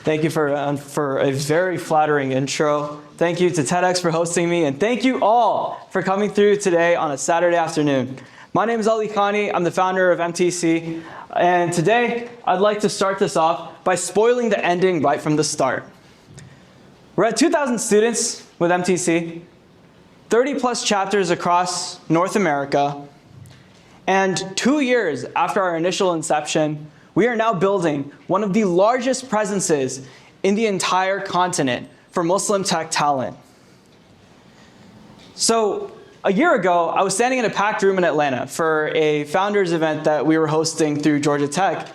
Thank you for a very flattering intro. Thank you to TEDx for hosting me, and thank you all for coming through today on a Saturday afternoon. My name is Khani. I'm the founder of MTC, and today I'd like to start this off by spoiling the ending right from the start. We're at 2,000 students with MTC, 30 plus chapters across North America, and 2 years after our initial inception, we are now building one of the largest presences in the entire continent for Muslim tech talent. So a year ago, I was standing in a packed room in Atlanta for a founders event that we were hosting through Georgia Tech,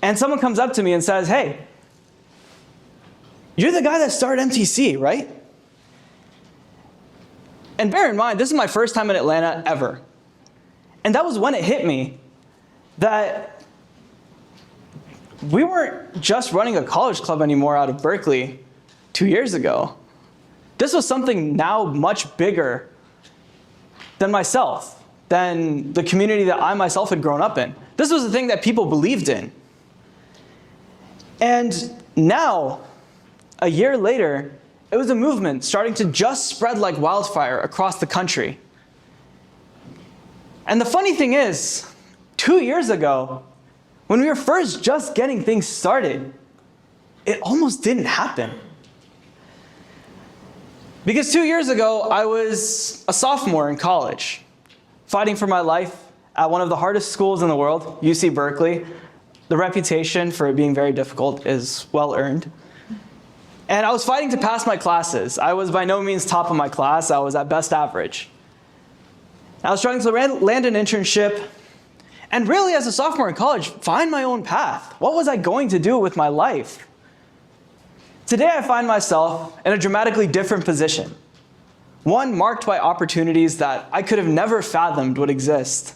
and someone comes up to me and says, "Hey, you're the guy that started MTC, right?" And bear in mind, this is my first time in Atlanta ever. And that was when it hit me that we weren't just running a college club anymore out of Berkeley 2 years ago. This was something now much bigger than myself, than the community that I myself had grown up in. This was a thing that people believed in. And now, a year later, it was a movement starting to just spread like wildfire across the country. And the funny thing is, 2 years ago, when we were first just getting things started, it almost didn't happen. Because 2 years ago, I was a sophomore in college, fighting for my life at one of the hardest schools in the world, UC Berkeley. The reputation for it being very difficult is well earned. And I was fighting to pass my classes. I was by no means top of my class. I was at best average. I was trying to land an internship, and really, as a sophomore in college, find my own path. What was I going to do with my life? Today, I find myself in a dramatically different position. One marked by opportunities that I could have never fathomed would exist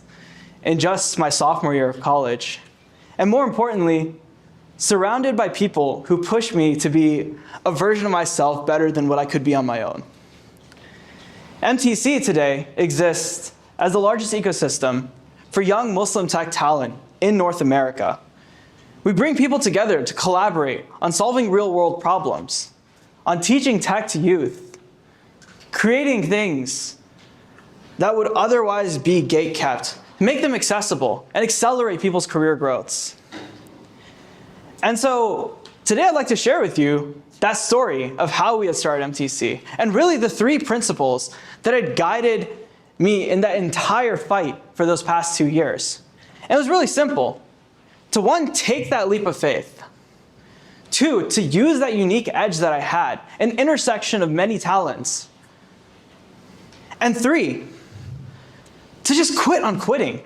in just my sophomore year of college. And more importantly, surrounded by people who push me to be a version of myself better than what I could be on my own. MTC today exists as the largest ecosystem for young Muslim tech talent in North America. We bring people together to collaborate on solving real-world problems, on teaching tech to youth, creating things that would otherwise be gate-kept, make them accessible, and accelerate people's career growths. And so today I'd like to share with you that story of how we had started MTC, and really the 3 principles that had guided me in that entire fight for those past 2 years. And it was really simple. To 1, take that leap of faith. 2, to use that unique edge that I had, an intersection of many talents. And 3, to just quit on quitting.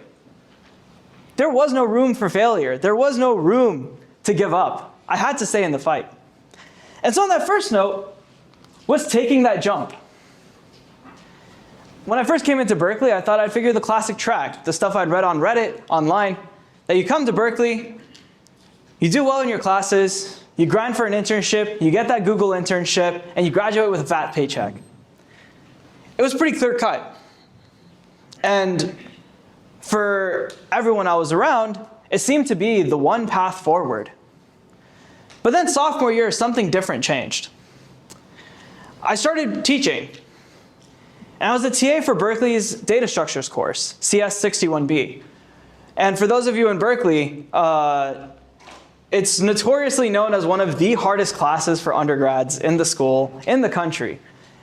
There was no room for failure. There was no room to give up. I had to stay in the fight. And so on that first note was taking that jump. When I first came into Berkeley, I thought I'd figure the classic track, the stuff I'd read on Reddit, online, that you come to Berkeley, you do well in your classes, you grind for an internship, you get that Google internship, and you graduate with a fat paycheck. It was pretty clear cut. And for everyone I was around, it seemed to be the one path forward. But then sophomore year, something different changed. I started teaching. And I was a TA for Berkeley's data structures course, CS61B. And for those of you in Berkeley, it's notoriously known as one of the hardest classes for undergrads in the school, in the country.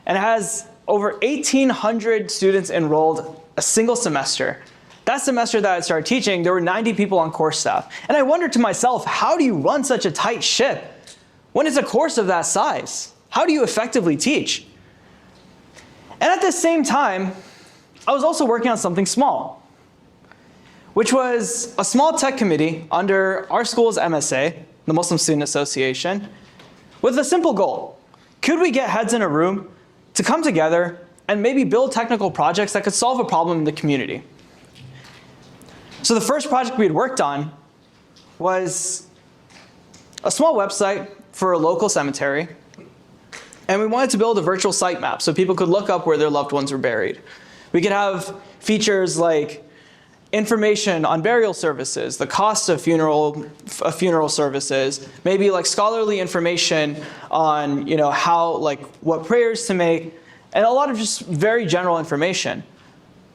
And it has over 1,800 students enrolled a single semester. That semester that I started teaching, there were 90 people on course staff. And I wondered to myself, how do you run such a tight ship when it's a course of that size? How do you effectively teach? And at the same time, I was also working on something small, which was a small tech committee under our school's MSA, the Muslim Student Association, with a simple goal. Could we get heads in a room to come together and maybe build technical projects that could solve a problem in the community? So the first project we had worked on was a small website for a local cemetery. And we wanted to build a virtual site map so people could look up where their loved ones were buried. We could have features like information on burial services, the cost of funeral services, maybe like scholarly information on, how, like, what prayers to make, and a lot of just very general information.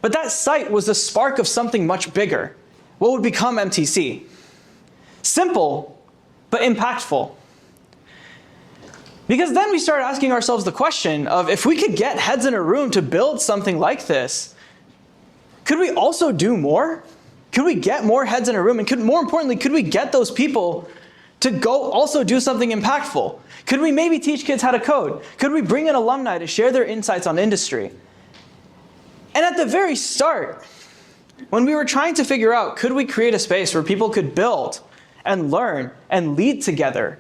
But that site was the spark of something much bigger, what would become MTC. Simple, but impactful. Because then we started asking ourselves the question of, if we could get heads in a room to build something like this, could we also do more? Could we get more heads in a room? And more importantly, could we get those people to go also do something impactful? Could we maybe teach kids how to code? Could we bring in alumni to share their insights on industry? And at the very start, when we were trying to figure out, could we create a space where people could build and learn and lead together?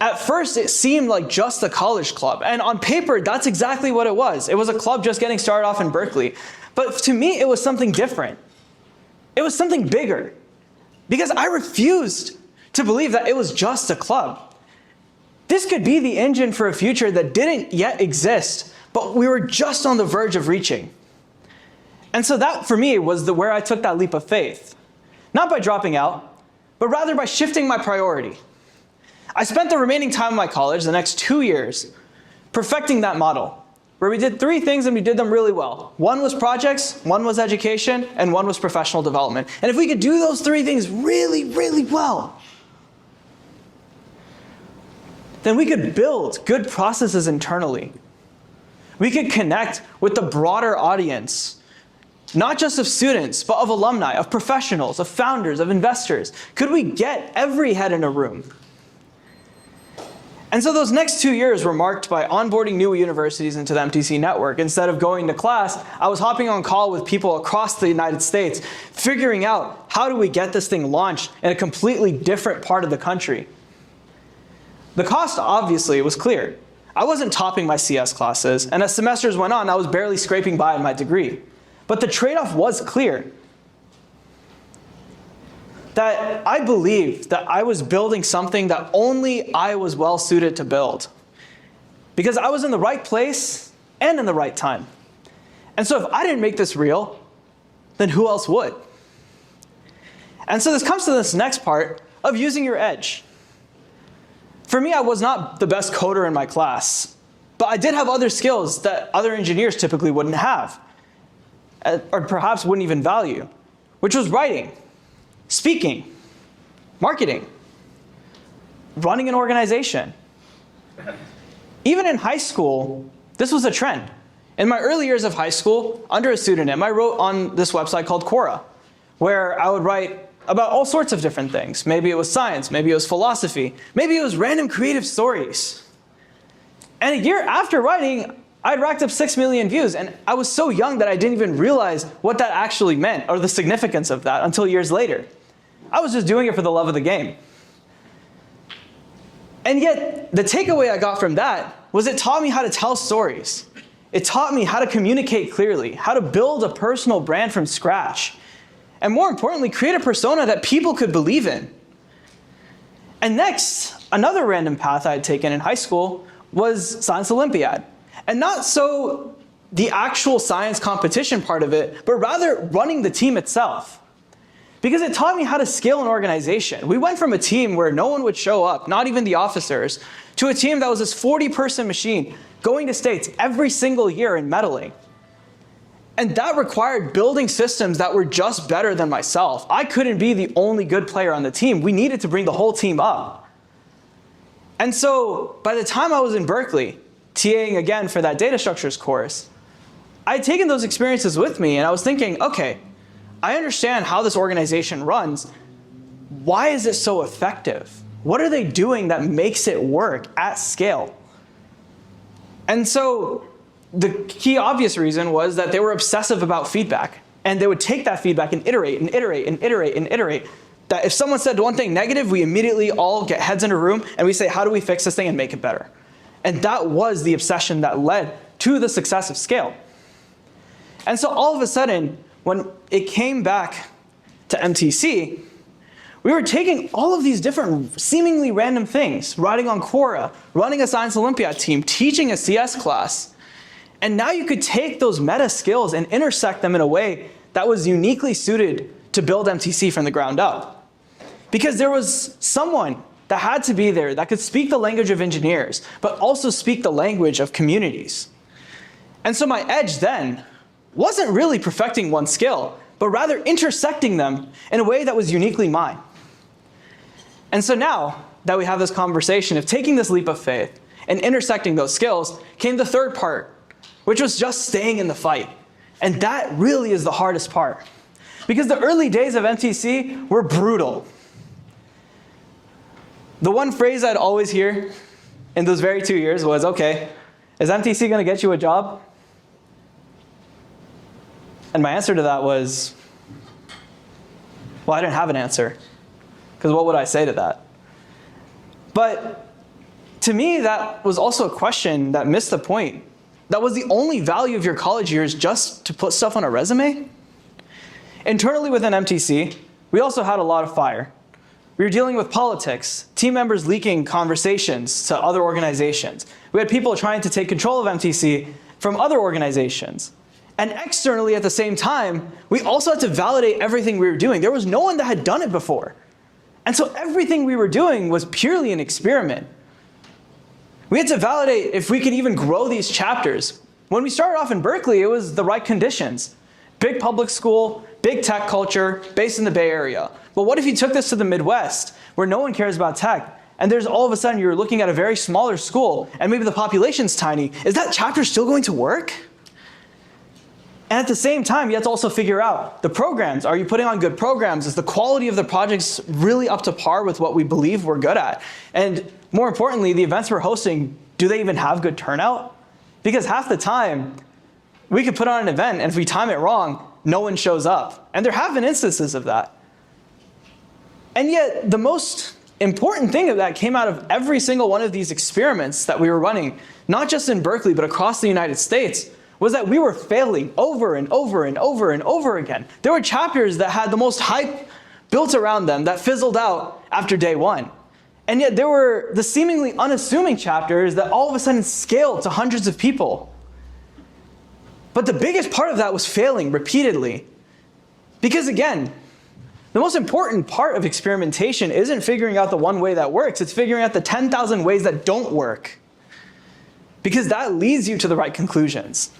At first, it seemed like just a college club. And on paper, that's exactly what it was. It was a club just getting started off in Berkeley. But to me, it was something different. It was something bigger. Because I refused to believe that it was just a club. This could be the engine for a future that didn't yet exist, but we were just on the verge of reaching. And so that, for me, was where I took that leap of faith. Not by dropping out, but rather by shifting my priority. I spent the remaining time of my college, the next 2 years, perfecting that model, where we did 3 things and we did them really well. 1 was projects, 1 was education, and 1 was professional development. And if we could do those 3 things really, really well, then we could build good processes internally. We could connect with the broader audience, not just of students, but of alumni, of professionals, of founders, of investors. Could we get every head in a room? And so those next 2 years were marked by onboarding new universities into the MTC network. Instead of going to class, I was hopping on call with people across the United States, figuring out how do we get this thing launched in a completely different part of the country. The cost, obviously, was clear. I wasn't topping my CS classes, and as semesters went on, I was barely scraping by on my degree. But the trade-off was clear. That I believed that I was building something that only I was well suited to build. Because I was in the right place and in the right time. And so if I didn't make this real, then who else would? And so this comes to this next part of using your edge. For me, I was not the best coder in my class, but I did have other skills that other engineers typically wouldn't have, or perhaps wouldn't even value, which was writing, speaking, marketing, running an organization. Even in high school, this was a trend. In my early years of high school, under a pseudonym, I wrote on this website called Quora, where I would write about all sorts of different things. Maybe it was science, maybe it was philosophy, maybe it was random creative stories. And a year after writing, I'd racked up 6 million views, and I was so young that I didn't even realize what that actually meant, or the significance of that, until years later. I was just doing it for the love of the game. And yet, the takeaway I got from that was it taught me how to tell stories. It taught me how to communicate clearly, how to build a personal brand from scratch, and more importantly, create a persona that people could believe in. And next, another random path I had taken in high school was Science Olympiad. And not so the actual science competition part of it, but rather running the team itself. Because it taught me how to scale an organization. We went from a team where no one would show up, not even the officers, to a team that was this 40-person machine going to states every single year and medaling. And that required building systems that were just better than myself. I couldn't be the only good player on the team. We needed to bring the whole team up. And so by the time I was in Berkeley, TAing again for that data structures course, I had taken those experiences with me, and I was thinking, okay, I understand how this organization runs. Why is it so effective? What are they doing that makes it work at scale? And so the key obvious reason was that they were obsessive about feedback. And they would take that feedback and iterate and iterate and iterate and iterate. That if someone said one thing negative, we immediately all get heads in a room and we say, how do we fix this thing and make it better? And that was the obsession that led to the success of scale. And so all of a sudden, when it came back to MTC, we were taking all of these different seemingly random things, writing on Quora, running a Science Olympiad team, teaching a CS class. And now you could take those meta skills and intersect them in a way that was uniquely suited to build MTC from the ground up. Because there was someone that had to be there that could speak the language of engineers, but also speak the language of communities. And so my edge then wasn't really perfecting one skill, but rather intersecting them in a way that was uniquely mine. And so now that we have this conversation of taking this leap of faith and intersecting those skills, came the third part, which was just staying in the fight. And that really is the hardest part. Because the early days of MTC were brutal. The one phrase I'd always hear in those very 2 years was, okay, is MTC going to get you a job? And my answer to that was, well, I didn't have an answer. Because what would I say to that? But to me, that was also a question that missed the point. That was the only value of your college years, just to put stuff on a resume? Internally within MTC, we also had a lot of fire. We were dealing with politics, team members leaking conversations to other organizations. We had people trying to take control of MTC from other organizations. And externally at the same time, we also had to validate everything we were doing. There was no one that had done it before. And so everything we were doing was purely an experiment. We had to validate if we could even grow these chapters. When we started off in Berkeley, it was the right conditions. Big public school, big tech culture, based in the Bay Area. But what if you took this to the Midwest, where no one cares about tech, and there's all of a sudden you're looking at a very smaller school, and maybe the population's tiny? Is that chapter still going to work? And at the same time, you have to also figure out the programs. Are you putting on good programs? Is the quality of the projects really up to par with what we believe we're good at? And more importantly, the events we're hosting, do they even have good turnout? Because half the time, we could put on an event, and if we time it wrong, no one shows up. And there have been instances of that. And yet, the most important thing of that came out of every single one of these experiments that we were running, not just in Berkeley, but across the United States, was that we were failing over and over and over and over again. There were chapters that had the most hype built around them that fizzled out after day one. And yet there were the seemingly unassuming chapters that all of a sudden scaled to hundreds of people. But the biggest part of that was failing repeatedly. Because again, the most important part of experimentation isn't figuring out the one way that works, it's figuring out the 10,000 ways that don't work. Because that leads you to the right conclusions.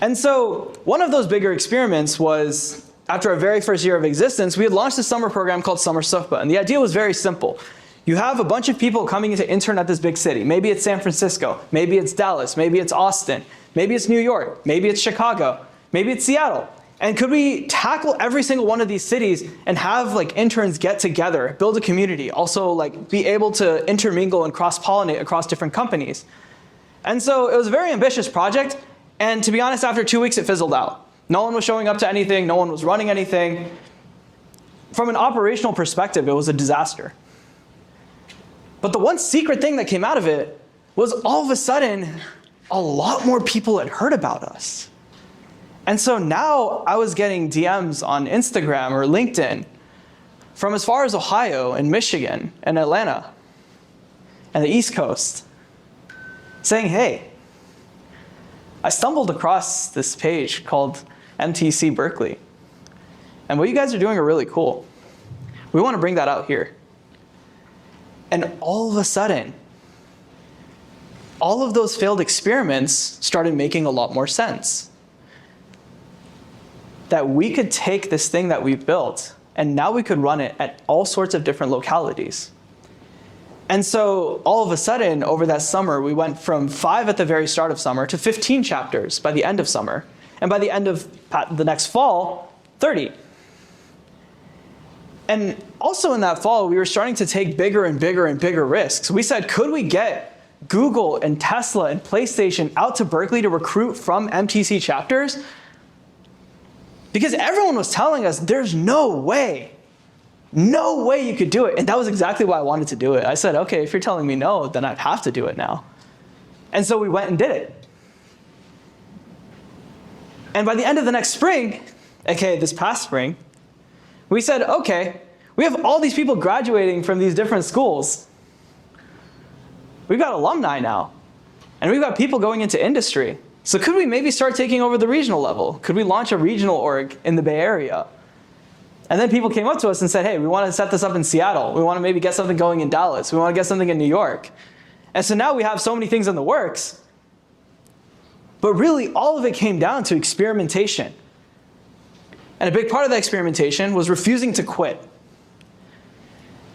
And so one of those bigger experiments was, after our very first year of existence, we had launched a summer program called Summer Sukhba. And the idea was very simple. You have a bunch of people coming in to intern at this big city. Maybe it's San Francisco, maybe it's Dallas, maybe it's Austin, maybe it's New York, maybe it's Chicago, maybe it's Seattle. And could we tackle every single one of these cities and have like interns get together, build a community, also like be able to intermingle and cross-pollinate across different companies? And so it was a very ambitious project. And to be honest, after 2 weeks, it fizzled out. No one was showing up to anything. No one was running anything. From an operational perspective, it was a disaster. But the one secret thing that came out of it was all of a sudden, a lot more people had heard about us. And so now I was getting DMs on Instagram or LinkedIn from as far as Ohio and Michigan and Atlanta and the East Coast saying, hey, I stumbled across this page called MTC Berkeley. And what you guys are doing are really cool. We want to bring that out here. And all of a sudden, all of those failed experiments started making a lot more sense. That we could take this thing that we built, and now we could run it at all sorts of different localities. And so all of a sudden, over that summer, we went from 5 at the very start of summer to 15 chapters by the end of summer. And by the end of the next fall, 30. And also in that fall, we were starting to take bigger and bigger and bigger risks. We said, could we get Google and Tesla and PlayStation out to Berkeley to recruit from MTC chapters? Because everyone was telling us, there's no way you could do it. And that was exactly why I wanted to do it. I said, okay, if you're telling me no, then I'd have to do it now. And so we went and did it. And by the end of the next spring, aka this past spring, we said, okay, we have all these people graduating from these different schools. We've got alumni now. And we've got people going into industry. So could we maybe start taking over the regional level? Could we launch a regional org in the Bay Area? And then people came up to us and said, hey, we want to set this up in Seattle. We want to maybe get something going in Dallas. We want to get something in New York. And so now we have so many things in the works. But really, all of it came down to experimentation. And a big part of that experimentation was refusing to quit.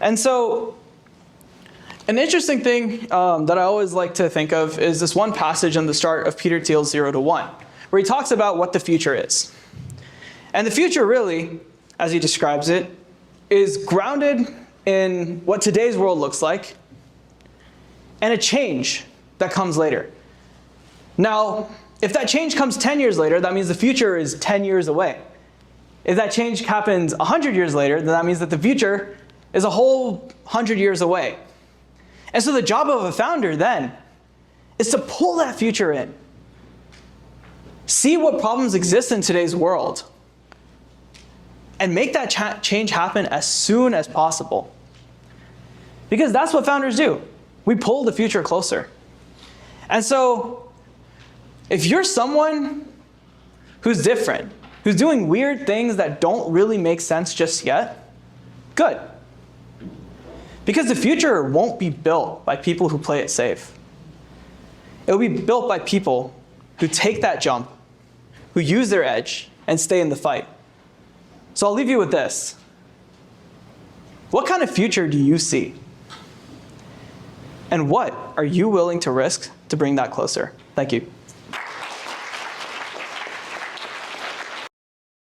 And so an interesting thing that I always like to think of is this one passage in the start of Peter Thiel's 0 to 1, where he talks about what the future is. And the future really, as he describes it, is grounded in what today's world looks like and a change that comes later. Now, if that change comes 10 years later, that means the future is 10 years away. If that change happens 100 years later, then that means that the future is a whole 100 years away. And so the job of a founder then is to pull that future in. See what problems exist in today's world and make that change happen as soon as possible. Because that's what founders do. We pull the future closer. And so if you're someone who's different, who's doing weird things that don't really make sense just yet, good. Because the future won't be built by people who play it safe. It will be built by people who take that jump, who use their edge, and stay in the fight. So I'll leave you with this. What kind of future do you see? And what are you willing to risk to bring that closer? Thank you.